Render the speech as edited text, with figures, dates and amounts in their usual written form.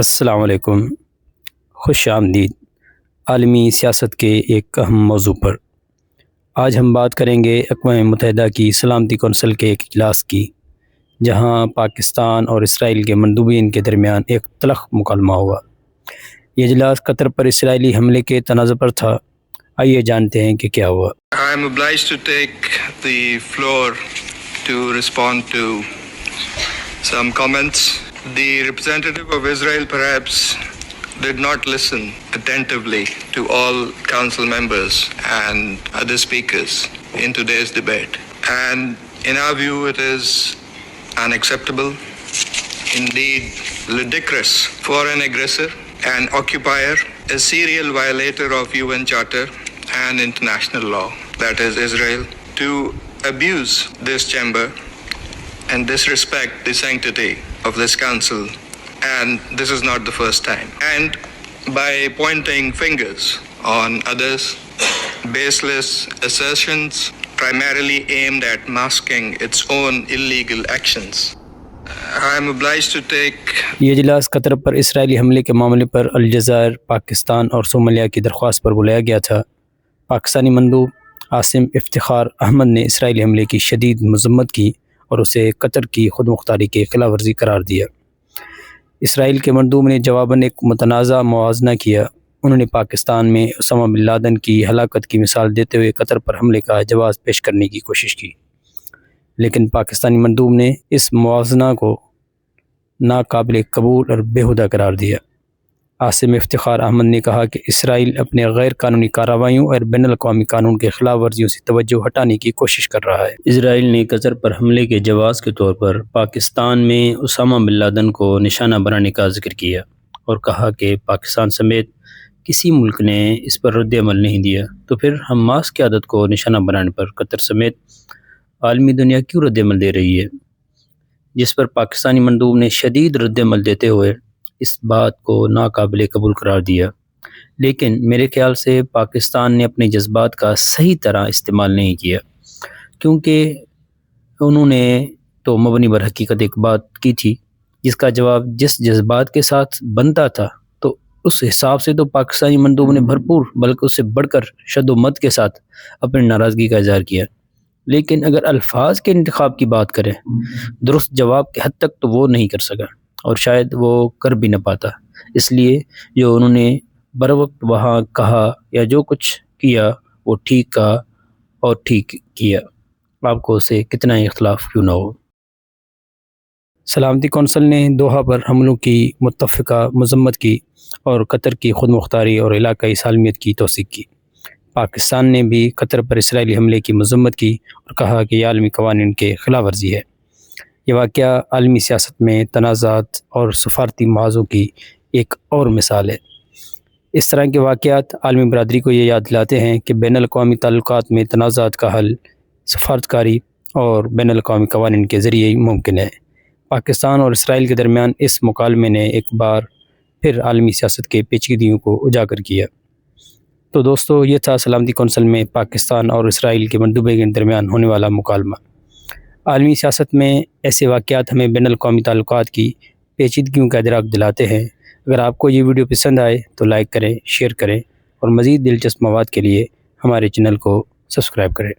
السلام علیکم، خوش آمدید عالمی سیاست کے ایک اہم موضوع پر۔ آج ہم بات کریں گے اقوام متحدہ کی سلامتی کونسل کے ایک اجلاس کی، جہاں پاکستان اور اسرائیل کے مندوبین کے درمیان ایک تلخ مکالمہ ہوا۔ یہ اجلاس قطر پر اسرائیلی حملے کے تنازع پر تھا۔ آئیے جانتے ہیں کہ کیا ہوا۔ I am obliged to take the floor to respond to some comments. The representative of Israel perhaps did not listen attentively to all council members and other speakers in today's debate. And in our view, it is unacceptable, indeed ludicrous, for an aggressor, an occupier, a serial violator of UN Charter and international law, that is Israel, to abuse this chamber and disrespect the sanctity of this council. And this is not the first time. And by pointing fingers on others, baseless assertions primarily aimed at masking its own illegal actions. I am obliged to take. یہ اجلاس قطر پر اسرائیلی حملے کے معاملے پر الجزائر، پاکستان اور Somalia کی درخواست پر بلایا گیا تھا۔ پاکستانی مندوب عاصم افتخار احمد نے اسرائیلی حملے کی شدید مذمت کی اور اسے قطر کی خود مختاری کی خلاف ورزی قرار دیا۔ اسرائیل کے مندوب نے جواباً ایک متنازع موازنہ کیا۔ انہوں نے پاکستان میں اسامہ بن لادن کی ہلاکت کی مثال دیتے ہوئے قطر پر حملے کا جواز پیش کرنے کی کوشش کی، لیکن پاکستانی مندوب نے اس موازنہ کو ناقابل قبول اور بیہودہ قرار دیا۔ عاصم افتخار احمد نے کہا کہ اسرائیل اپنے غیر قانونی کارروائیوں اور بین الاقوامی قانون کے خلاف ورزیوں سے توجہ ہٹانے کی کوشش کر رہا ہے۔ اسرائیل نے قطر پر حملے کے جواز کے طور پر پاکستان میں اسامہ بن لادن کو نشانہ بنانے کا ذکر کیا اور کہا کہ پاکستان سمیت کسی ملک نے اس پر رد عمل نہیں دیا، تو پھر حماس کی عادت کو نشانہ بنانے پر قطر سمیت عالمی دنیا کیوں رد عمل دے رہی ہے؟ جس پر پاکستانی مندوب نے شدید رد عمل دیتے ہوئے اس بات کو ناقابل قبول قرار دیا۔ لیکن میرے خیال سے پاکستان نے اپنے جذبات کا صحیح طرح استعمال نہیں کیا، کیونکہ انہوں نے تو مبنی بر حقیقت ایک بات کی تھی جس کا جواب جس جذبات کے ساتھ بنتا تھا، تو اس حساب سے تو پاکستانی مندوب نے بھرپور بلکہ اس سے بڑھ کر شد و مت کے ساتھ اپنی ناراضگی کا اظہار کیا۔ لیکن اگر الفاظ کے انتخاب کی بات کریں، درست جواب کے حد تک تو وہ نہیں کر سکا اور شاید وہ کر بھی نہ پاتا، اس لیے جو انہوں نے بروقت وہاں کہا یا جو کچھ کیا وہ ٹھیک کہا اور ٹھیک کیا، آپ کو اسے کتنا ہی اختلاف کیوں نہ ہو۔ سلامتی کونسل نے دوحہ پر حملوں کی متفقہ مذمت کی اور قطر کی خود مختاری اور علاقائی سالمیت کی توثیق کی۔ پاکستان نے بھی قطر پر اسرائیلی حملے کی مذمت کی اور کہا کہ یہ عالمی قوانین کے خلاف ورزی ہے۔ یہ واقعہ عالمی سیاست میں تنازعات اور سفارتی معاہدوں کی ایک اور مثال ہے۔ اس طرح کے واقعات عالمی برادری کو یہ یاد دلاتے ہیں کہ بین الاقوامی تعلقات میں تنازعات کا حل سفارتکاری اور بین الاقوامی قوانین کے ذریعے ہی ممکن ہے۔ پاکستان اور اسرائیل کے درمیان اس مکالمے نے ایک بار پھر عالمی سیاست کے پیچیدگیوں کو اجاگر کیا۔ تو دوستو، یہ تھا سلامتی کونسل میں پاکستان اور اسرائیل کے مندوبین کے درمیان ہونے والا مکالمہ۔ عالمی سیاست میں ایسے واقعات ہمیں بین الاقوامی تعلقات کی پیچیدگیوں کا ادراک دلاتے ہیں۔ اگر آپ کو یہ ویڈیو پسند آئے تو لائک کریں، شیئر کریں اور مزید دلچسپ مواد کے لیے ہمارے چینل کو سبسکرائب کریں۔